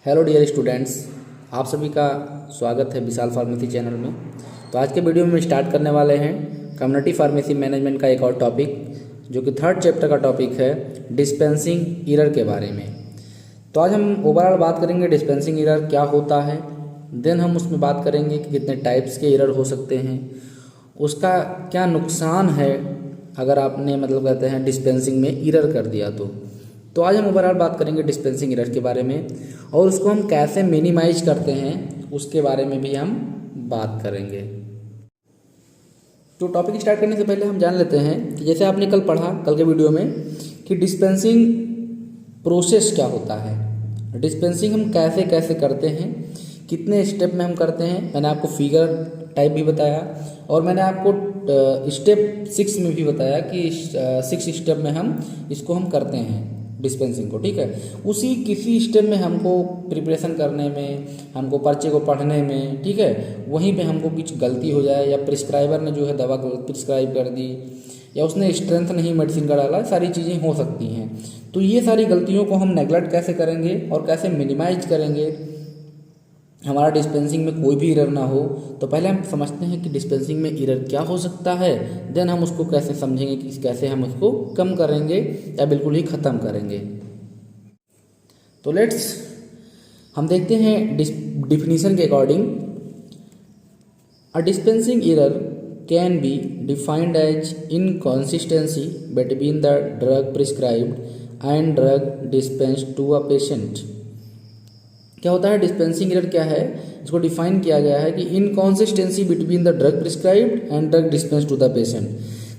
Hello dear students, आप सभी का स्वागत है विशाल फार्मेसी चैनल में। तो आज के वीडियो में स्टार्ट करने वाले हैं कम्युनिटी फार्मेसी मैनेजमेंट का एक और टॉपिक, जो कि थर्ड चैप्टर का टॉपिक है डिस्पेंसिंग एरर के बारे में। तो आज हम ओवरऑल बात करेंगे डिस्पेंसिंग एरर क्या होता है। देन हम उसमें बात करेंगे कि कितने टाइप्स के एरर हो सकते हैं, उसका क्या नुकसान है अगर आपने कहते हैं डिस्पेंसिंग में एरर कर दिया तो आज हम ओवरऑल बात करेंगे डिस्पेंसिंग एरर के बारे में, और उसको हम कैसे मिनिमाइज करते हैं उसके बारे में भी हम बात करेंगे। तो टॉपिक स्टार्ट करने से पहले हम जान लेते हैं कि जैसे आपने कल पढ़ा कल के वीडियो में कि डिस्पेंसिंग प्रोसेस क्या होता है, डिस्पेंसिंग हम कैसे कैसे करते हैं, कितने स्टेप में हम करते हैं। मैंने आपको फिगर टाइप भी बताया और मैंने आपको स्टेप 6 में भी बताया कि 6 स्टेप में हम इसको हम करते हैं डिस्पेंसिंग को। ठीक है, उसी किसी स्टेप में हमको प्रिपरेशन करने में, हमको पर्चे को पढ़ने में, ठीक है, वहीं पे हमको कुछ गलती हो जाए या प्रिस्क्राइबर ने जो है दवा प्रिस्क्राइब कर दी या उसने स्ट्रेंथ नहीं मेडिसिन का डाला, सारी चीज़ें हो सकती हैं। तो ये सारी गलतियों को हम नेगलेक्ट कैसे करेंगे और कैसे मिनिमाइज करेंगे, हमारा डिस्पेंसिंग में कोई भी एरर ना हो। तो पहले हम समझते हैं कि डिस्पेंसिंग में एरर क्या हो सकता है, देन हम उसको कैसे समझेंगे कि कैसे हम उसको कम करेंगे या बिल्कुल ही ख़त्म करेंगे। तो लेट्स हम देखते हैं डिफिनीशन के according a dispensing error can be defined as inconsistency between the drug prescribed and drug dispensed to a patient. क्या होता है डिस्पेंसिंग एरर, क्या है, इसको डिफाइन किया गया है कि inconsistency between the drug prescribed and drug dispense to the patient.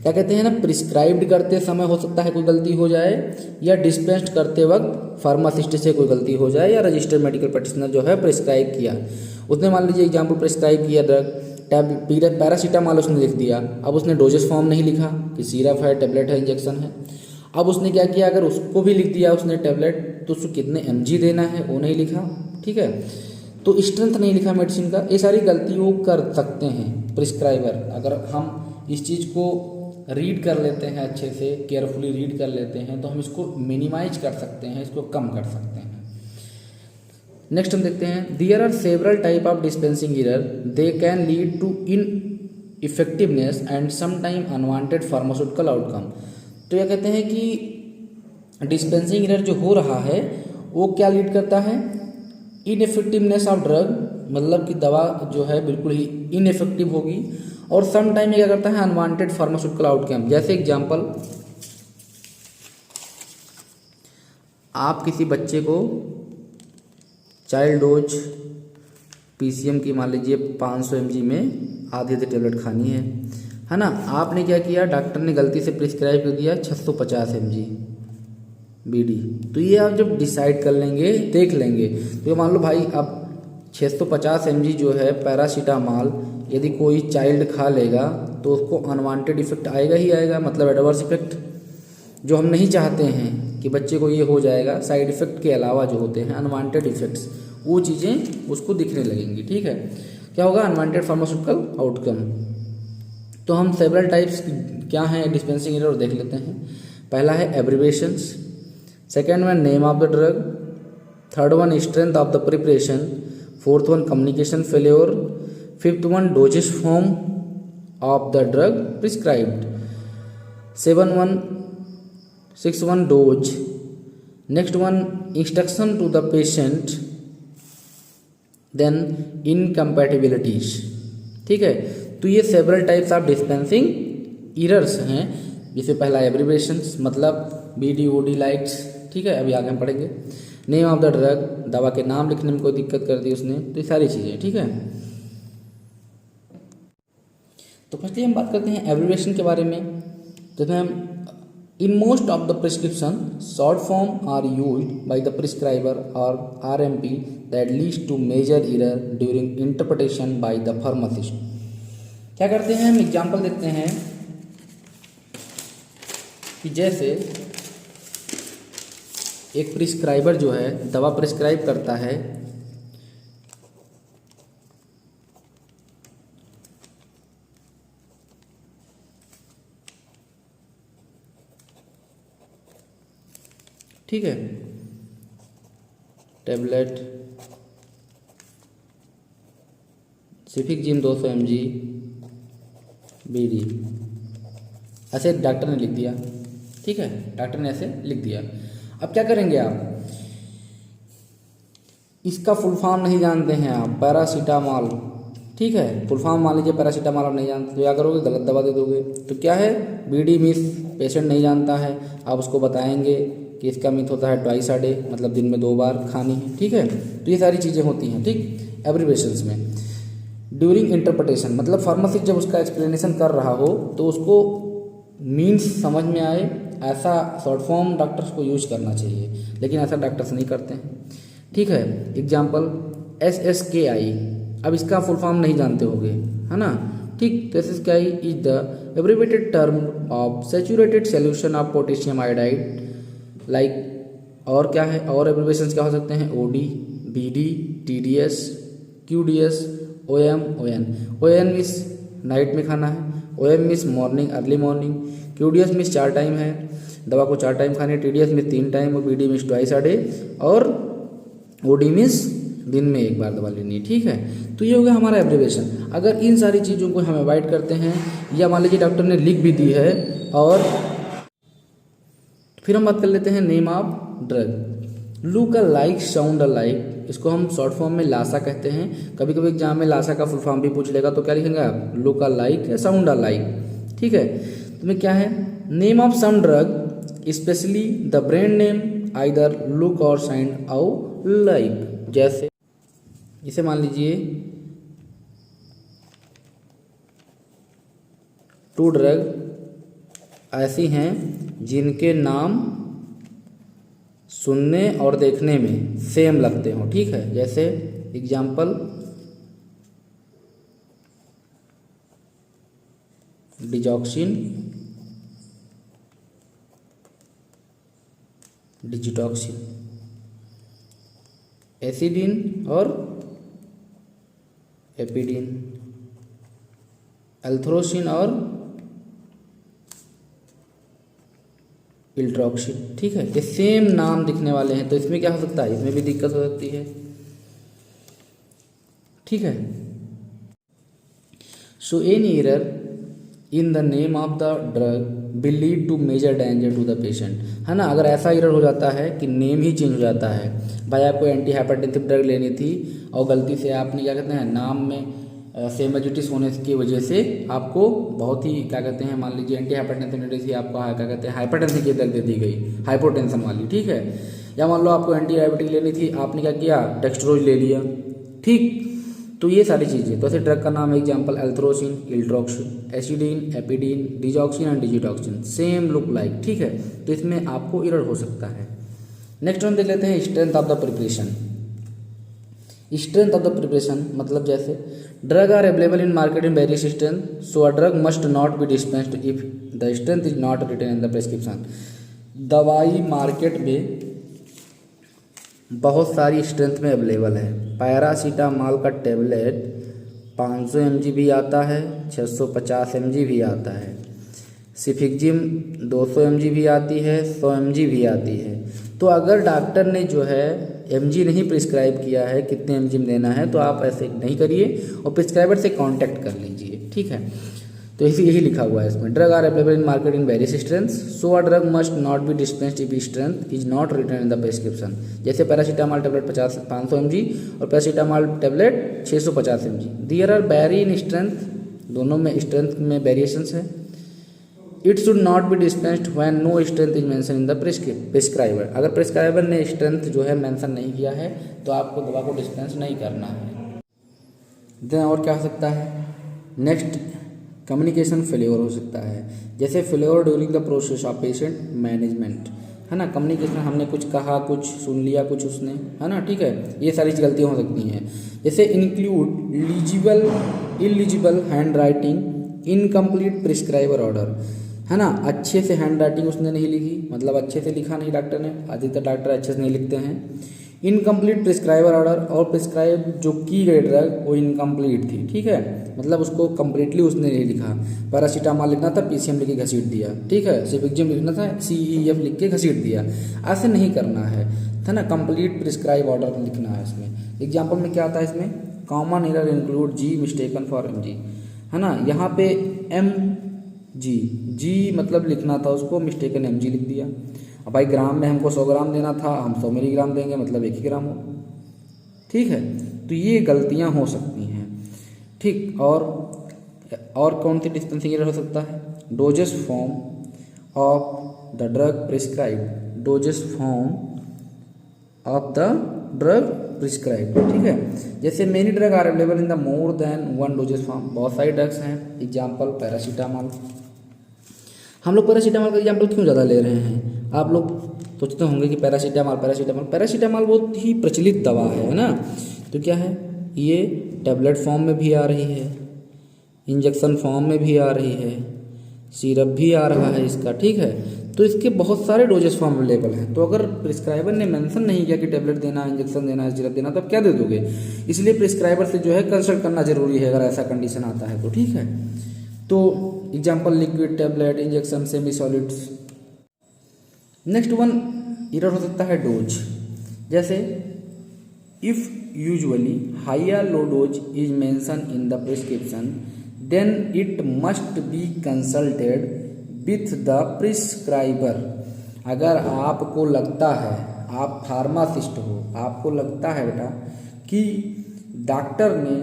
क्या कहते हैं ना, प्रिस्क्राइब्ड करते समय हो सकता है कोई गलती हो जाए, या डिस्पेंस्ड करते वक्त फार्मासिस्ट से कोई गलती हो जाए, या रजिस्टर्ड मेडिकल प्रैक्टिशनर जो है प्रिस्क्राइब किया, उसने मान लीजिए एग्जाम्पल प्रिस्क्राइब किया ड्रग पैरासीटामॉल उसने लिख दिया, अब उसने डोजेस फॉर्म नहीं लिखा कि सिरप है, टेबलेट है, इंजेक्शन है। अब उसने क्या किया, अगर उसको भी लिख दिया उसने टेबलेट, तो उसको कितने mg देना है वो नहीं लिखा, ठीक है, तो स्ट्रेंथ नहीं लिखा मेडिसिन का। ये सारी गलती वो कर सकते हैं प्रिस्क्राइबर। अगर हम इस चीज़ को रीड कर लेते हैं, अच्छे से केयरफुली रीड कर लेते हैं, तो हम इसको मिनिमाइज कर सकते हैं, इसको कम कर सकते हैं। नेक्स्ट हम देखते हैं there are several type of dispensing error, they can lead to ineffectiveness and sometime unwanted pharmaceutical outcome. तो यह कहते हैं कि डिस्पेंसिंग एरर जो हो रहा है वो क्या लीड करता है, इनइफेक्टिवनेस ऑफ ड्रग, मतलब कि दवा जो है बिल्कुल ही इनइफेक्टिव होगी, और सम टाइम क्या करता है अनवांटेड फार्मास्यूटिकल आउटकम। जैसे एग्जांपल, आप किसी बच्चे को चाइल्ड डोज पीसीएम की मान लीजिए 500 mg में आधी टेबलेट खानी है ना, आपने क्या किया, डॉक्टर ने गलती से प्रिस्क्राइब कर दिया 650 mg बीडी। तो ये आप जब डिसाइड कर लेंगे, देख लेंगे, तो ये मान लो भाई अब 650 mg जो है पैरासीटामॉल यदि कोई चाइल्ड खा लेगा तो उसको अनवांटेड इफेक्ट आएगा ही आएगा, मतलब एडवर्स इफेक्ट जो हम नहीं चाहते हैं कि बच्चे को ये हो जाएगा। साइड इफेक्ट के अलावा जो होते हैं अनवांटेड इफेक्ट्स, वो चीज़ें उसको दिखने लगेंगी। ठीक है, क्या होगा, अनवांटेड फार्मास्यूटिकल आउटकम। तो हम सेवरल टाइप्स क्या हैं डिस्पेंसिंग एरर देख लेते हैं। पहला है abbreviations, second one name of the drug, third one strength of the preparation, fourth one communication failure, fifth one dosage form of the drug prescribed, six one dose, next one instruction to the patient, then incompatibilities. ठीक है, तो ये several types of dispensing errors हैं। जैसे पहला एब्रिवेशंस, मतलब BD OD lights, ठीक है, अभी आगे हम पढ़ेंगे। नेम ऑफ द ड्रग, दवा के नाम लिखने में कोई दिक्कत कर दी उसने, तो ये सारी चीज़ें, ठीक है। तो फर्स्टली हम बात करते हैं एब्रिवेशन के बारे में। तो हम in most of the prescription short form are used by the prescriber और RMP that leads to major error during interpretation by the pharmacist. क्या करते हैं, हम एग्जांपल देखते हैं कि जैसे एक प्रिस्क्राइबर जो है दवा प्रिस्क्राइब करता है, ठीक है, टेबलेट सिफिक्जिम 200 mg BD, ऐसे डॉक्टर ने लिख दिया। ठीक है, डॉक्टर ने ऐसे लिख दिया। अब क्या करेंगे आप, इसका फुल फॉर्म नहीं जानते हैं आप, पैरासीटामॉल। ठीक है, फुल फॉर्म मान लीजिए पैरासीटामॉल आप नहीं जानते, तो क्या करोगे, गलत दवा दे दोगे। तो क्या है, BD मिस पेशेंट नहीं जानता है, आप उसको बताएंगे कि इसका मिथ होता है ट्वाइस अ डे, मतलब दिन में 2 बार खानी है। ठीक है, तो ये सारी चीज़ें होती हैं। ठीक, एब्रिवेशंस में ड्यूरिंग इंटरप्रिटेशन, मतलब फार्मासिस्ट जब उसका एक्सप्लेनेशन कर रहा हो तो उसको मीन्स समझ में आए, ऐसा शॉर्ट फॉर्म डॉक्टर्स को यूज करना चाहिए, लेकिन ऐसा डॉक्टर्स नहीं करते हैं। ठीक है, एग्जाम्पल SSKI, अब इसका फुल फॉर्म नहीं जानते होगे, है ना। ठीक, तो SSKI is the abbreviated term of saturated solution of potassium iodide, like और क्या है, और एब्रिवेशंस क्या हो सकते हैं, OD, BD, TDS, QDS, OM, ON। ON means night में खाना है, OM means morning, early morning, QDS means 4 time है, दवा को 4 टाइम खानी है, TDS मीन्स 3 टाइम, और BD means twice a day, और OD मीन्स दिन में 1 बार दवा लेनी है। ठीक है, तो ये हो गया हमारा एब्रिवेशन। अगर इन सारी चीज़ों को हम अवॉइड करते हैं, या मान लीजिए डॉक्टर ने लिख भी दी है, और फिर हम बात कर लेते हैं name of drug. Look a like, sound a like, इसको हम शॉर्ट फॉर्म में लासा कहते हैं। कभी कभी एग्जाम में लासा का फुल फॉर्म भी पूछ लेगा, तो क्या लिखेंगे आप, लुक अ लाइक या साउंड अ लाइक। ठीक है, तो में क्या है, name of some drug specially the brand name either look or sound alike. जैसे इसे मान लीजिए 2 ड्रग ऐसी हैं जिनके नाम सुनने और देखने में सेम लगते हो। ठीक है, जैसे एग्जाम्पल डिजॉक्सिन, डिजिटॉक्सिन, एसिडिन और एपिडिन, एल्थ्रोसिन और इल्ट्रॉक्सिन। ठीक है, ये सेम नाम दिखने वाले हैं, तो इसमें क्या हो सकता है, इसमें भी दिक्कत हो सकती है। ठीक है, so any error in the name of the drug will lead to major danger to the patient, है ना। अगर ऐसा एरर हो जाता है कि नेम ही चेंज हो जाता है, भाई आपको एंटी हाइपरटेंसिव ड्रग लेनी थी और गलती से आपने क्या कहते हैं नाम में सेमेजिटिस होने की वजह से आपको बहुत ही क्या कहते हैं, मान लीजिए एंटी हाइपरटेंसिव मेडिसिन थी, आपको क्या कहते हैं हाइपरटेंसिव की दर दे दी गई, हाइपोटेंशन वाली। ठीक है, या मान लो आपको एंटी डायबिटिक लेनी थी, आपने क्या किया, डेक्स्ट्रोज ले लिया। ठीक, तो ये सारी चीज़ें, तो ऐसे ड्रग का नाम example Althrocin, Eltroxin, Acidin, Epidin, digoxin and digitoxin, same look like. ठीक है, तो इसमें आपको एरर हो सकता है। नेक्स्ट हम देख लेते हैं strength of the preparation. Strength of the preparation मतलब जैसे drug are available in market in various strength, so a drug must not be dispensed if the strength is not written in the prescription. दवाई market में बहुत सारी strength में available है। Paracetamol का tablet 500 mg भी आता है, 650 mg भी आता है, सिफिक्जिम 200 mg भी आती है, 100 mg भी आती है। तो अगर डॉक्टर ने जो है mg नहीं प्रिस्क्राइब किया है कितने mg में देना है, तो आप ऐसे नहीं करिए और प्रिस्क्राइबर से कांटेक्ट कर लीजिए। ठीक है, तो इसी यही लिखा हुआ है इसमें, drug are available in market in various strengths, so a drug must not be dispensed if strength is not written in the prescription. जैसे पैरासीटामॉल टेबलेट 500 mg और paracetamol tablet 650 mg। There are vary in strength, दोनों में strength में variations है। It should not be dispensed when no strength is mention in the prescriber. अगर prescriber ने strength जो है मेंशन नहीं किया है तो आपको दवा को डिस्पेंस नहीं करना है। देन और क्या हो सकता है, नेक्स्ट कम्युनिकेशन फेलियर हो सकता है। जैसे failure during the process of patient management, है ना। कम्युनिकेशन, हमने कुछ कहा, कुछ सुन लिया, कुछ उसने, है ना। ठीक है, ये सारी गलतियाँ हो सकती हैं। जैसे include eligible hand writing, incomplete prescriber order. है ना। अच्छे से हैंड राइटिंग उसने नहीं लिखी, मतलब अच्छे से लिखा नहीं डॉक्टर ने, अधिकतर डॉक्टर अच्छे से नहीं लिखते हैं। इनकम्प्लीट प्रिस्क्राइबर ऑर्डर, और प्रिस्क्राइब जो की गई ड्रग वो इनकम्प्लीट थी, ठीक है, मतलब उसको कम्प्लीटली उसने नहीं लिखा। पैरासीटामॉल लिखना था, PCM लिख के घसीट दिया, ठीक है, सिफिक्जिम लिखना था, CEF लिख के घसीट दिया। ऐसे नहीं करना है ना। कंप्लीट प्रिस्क्राइब ऑर्डर लिखना है इसमें। एग्जाम्पल में क्या आता है इसमें, common error include G mistaken for MG, है ना। यहाँ पे G मतलब लिखना था उसको, मिस्टेकन MG लिख दिया। अब भाई ग्राम में हमको 100 ग्राम देना था, हम 100 मिलीग्राम देंगे, मतलब 1 ही ग्राम हो, ठीक है। तो ये गलतियां हो सकती हैं, ठीक। और कौन सी डिस्पेंसिंग एरर हो सकता है, doses form of the drug prescribe, doses form of the drug prescribe, ठीक है। जैसे many drug are available in the more than 1 doses form, बहुत सारी ड्रग्स हैं। एग्जाम्पल पैरासीटामॉल, हम लोग पैरासीटामॉल का एग्जाम्पल क्यों ज़्यादा ले रहे हैं, आप लोग सोचते होंगे कि पैरासीटामॉल बहुत ही प्रचलित दवा है ना। तो क्या है, ये टैबलेट फॉर्म में भी आ रही है, इंजेक्शन फॉर्म में भी आ रही है, सिरप भी आ रहा है इसका, ठीक है। तो इसके बहुत सारे डोजेस फॉर्म अवेलेबल हैं। तो अगर प्रिस्क्राइबर ने मेंशन नहीं किया कि टैबलेट देना है, इंजेक्शन देना है, सिरप देना, तो आप क्या दे दोगे। इसलिए प्रिस्क्राइबर से जो है कंसल्ट करना जरूरी है अगर ऐसा कंडीशन आता है तो, ठीक है। तो example liquid, tablet, injection, semi solids. Next one error हो सकता है डोज, जैसे इफ यूजुअली हाई या low dose is mention in the prescription then it must be consulted with the prescriber. अगर आपको लगता है, आप फार्मासिस्ट हो, आपको लगता है बेटा कि डॉक्टर ने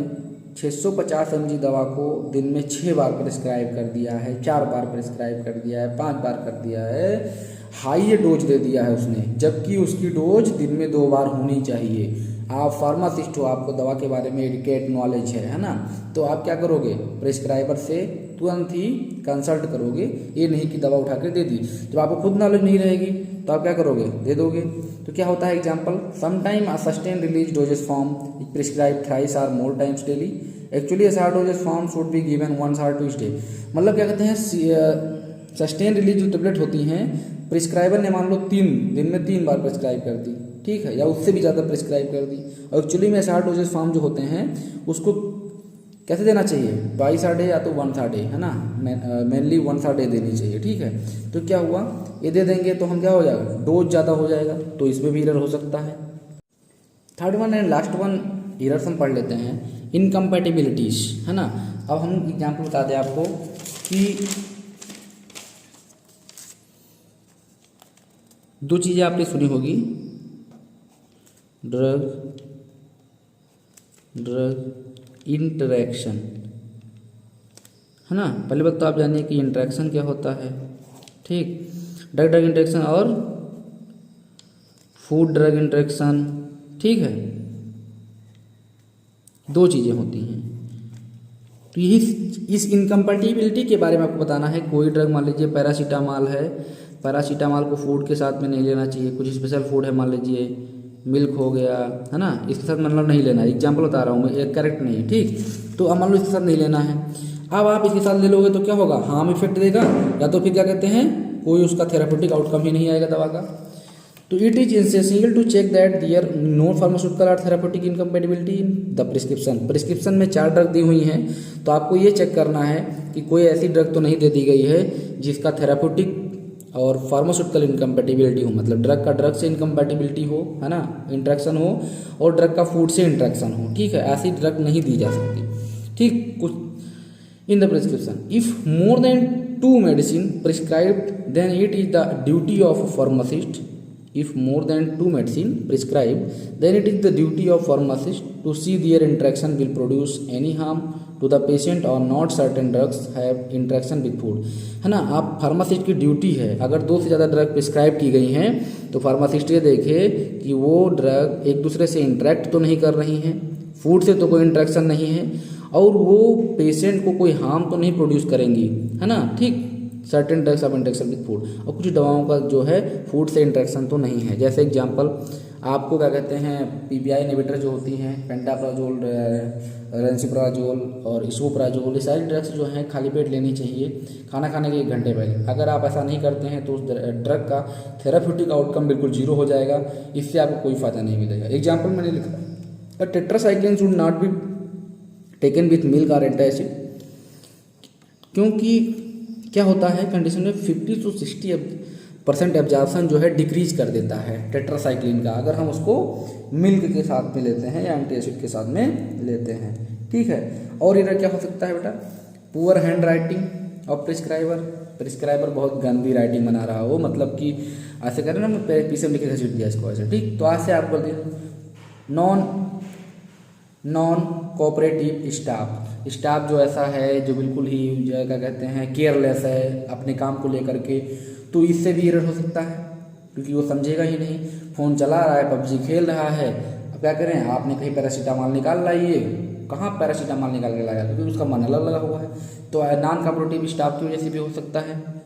650 mg दवा को दिन में 6 बार प्रिस्क्राइब कर दिया है, 4 बार प्रिस्क्राइब कर दिया है, 5 बार कर दिया है, हाई डोज दे दिया है उसने, जबकि उसकी डोज दिन में 2 बार होनी चाहिए। आप फार्मासिस्ट हो, आपको दवा के बारे में एडिकेट नॉलेज है ना। तो आप क्या करोगे, प्रिस्क्राइबर से तुरंत ही कंसल्ट करोगे, ये नहीं कि दवा उठा कर दे दी। जब आपको खुद नॉलेज नहीं रहेगी तो आप क्या करोगे, दे दोगे। तो क्या होता है example, sometime a sustain release dosage form prescribe thrice or more times daily, actually SR dosage form should be given once or twice day. मतलब क्या कहते हैं, सस्टेन रिलीज जो टेबलेट होती हैं, प्रिस्क्राइबर ने मान लो 3 दिन में 3 बार प्रिस्क्राइब कर दी, ठीक है, या उससे भी ज़्यादा प्रिस्क्राइब कर दी। और एक्चुअली में SR डोजेस फॉर्म जो होते हैं उसको कैसे देना चाहिए, 22 डे या तो 1 डे, है ना, मेनली 1 डे देनी चाहिए, ठीक है। तो क्या हुआ, ये दे देंगे तो हम क्या हो जाएगा, डोज ज़्यादा हो जाएगा, तो इसमें भी एरर हो सकता है। Third one and last one errors हम पढ़ लेते हैं, इनकम्पैटिबिलिटीज, है ना। अब हम एग्जाम्पल बता दें आपको कि 2 चीज़ें आपने सुनी होगी, ड्रग इंटरेक्शन, है ना। पहले बात तो आप जानिए कि इंटरेक्शन क्या होता है, ठीक। ड्रग इंटरेक्शन और फूड ड्रग इंटरेक्शन, ठीक है, 2 चीज़ें होती हैं। तो यही इस इनकम्पैटिबिलिटी के बारे में आपको बताना है। कोई ड्रग मान लीजिए पैरासीटामॉल है, पैरासीटामॉल को फूड के साथ में नहीं लेना चाहिए, कुछ स्पेशल फूड है, मान लीजिए मिल्क हो गया, है ना, इसके साथ मतलब नहीं लेना है, एग्जाम्पल बता रहा हूँ मैं, ये करेक्ट नहीं है, ठीक। तो अब मान लो इसके साथ नहीं लेना है, अब आप इसके साथ ले लोगे तो क्या होगा, हार्म इफेक्ट देगा, या तो फिर क्या कहते हैं, कोई उसका थेरापेटिक आउटकम ही नहीं आएगा दवा का। तो it is essential to check that there no pharmaceutical or therapeutic incompatibility in the prescription में 4 ड्रग दी हुई हैं, तो आपको ये चेक करना है कि कोई ऐसी ड्रग तो नहीं दे दी गई है जिसका थेरापेटिक और फार्मास्यूटिकल इनकम्पैटिबिलिटी हो, मतलब ड्रग का ड्रग से इनकम्पैटिबिलिटी हो, है ना, इंट्रैक्शन हो, और ड्रग का फूड से इंट्रैक्शन हो, ठीक है। ऐसी ड्रग नहीं दी जा सकती, ठीक। कुछ in the prescription if more than 2 medicine prescribed then it is the duty of pharmacist, if more than 2 medicine prescribed then it is the duty of pharmacist to see their interaction will produce any harm to the patient or not certain drugs have interaction with food, है ना। आप pharmacist की duty है, अगर 2 से ज़्यादा drug prescribe की गई हैं तो फार्मासिस्ट ये देखे कि वो ड्रग एक दूसरे से इंटरेक्ट तो नहीं कर रही हैं, फूड से तो कोई इंटरेक्शन नहीं है, और वो पेशेंट को कोई हार्म तो नहीं प्रोड्यूस करेंगी, है ना, ठीक। Certain drugs of interaction with food, और कुछ दवाओं का जो है फूड से इंटरेक्शन तो नहीं है। जैसे एग्जांपल आपको क्या कहते हैं, पीपीआई इनहिबिटर जो होती हैं, पेंटाप्राजोल, रेंसिप्राजोल और इसोप्राजोल, ये सारी ड्रग्स जो हैं खाली पेट लेनी चाहिए खाना खाने के 1 घंटे पहले। अगर आप ऐसा नहीं करते हैं तो उस ड्रग का थेराप्यूटिक आउटकम बिल्कुल जीरो हो जाएगा, इससे आपको कोई फ़ायदा नहीं मिलेगा। एग्जाम्पल मैंने लिखा, tetracycline should not be taken with milk और एंटासिड, क्योंकि क्या होता है कंडीशन में 50 to 60% एब्जॉर्प्शन जो है डिक्रीज कर देता है टेट्रासाइक्लिन का, अगर हम उसको मिल्क के साथ में लेते हैं या एंटासिड के साथ में लेते हैं। ठीक है, और इधर क्या हो सकता है बेटा, poor hand writing of prescriber बहुत गंदी राइटिंग बना रहा हो, मतलब कि ऐसे करें ना, मैं पीछे लिख के घसीट दिया इसको ऐसे। ठीक, तो आज से आप बोल दिए नॉन कोऑपरेटिव स्टाफ जो ऐसा है, जो बिल्कुल ही जो क्या कहते हैं केयरलेस है अपने काम को लेकर के, तो इससे भी एरर हो सकता है, क्योंकि वो समझेगा ही नहीं, फ़ोन चला रहा है, पबजी खेल रहा है। अब क्या करें, आपने कहीं पैरासीटामॉल निकाल लाइए, कहाँ पैरासीटामॉल निकाल के लाया, क्योंकि उसका मन अलग लगा हुआ है। तो नॉन कोऑपरेटिव स्टाफ की वजह से भी हो सकता है।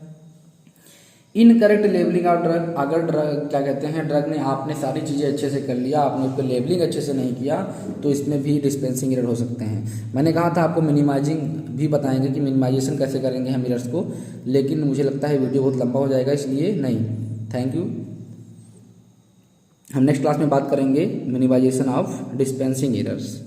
इनकरेक्ट लेबलिंग ऑफ ड्रग, अगर ड्रग क्या कहते हैं ड्रग ने आपने सारी चीज़ें अच्छे से कर लिया, आपने उस पर लेबलिंग अच्छे से नहीं किया, तो इसमें भी डिस्पेंसिंग एरर हो सकते हैं। मैंने कहा था आपको मिनिमाइजिंग भी बताएंगे कि मिनिमाइजेशन कैसे करेंगे हम एरर्स को, लेकिन मुझे लगता है वीडियो बहुत लंबा हो जाएगा, इसलिए नहीं। Thank you. हम नेक्स्ट क्लास में बात करेंगे मिनिमाइजेशन ऑफ डिस्पेंसिंग एरर्स।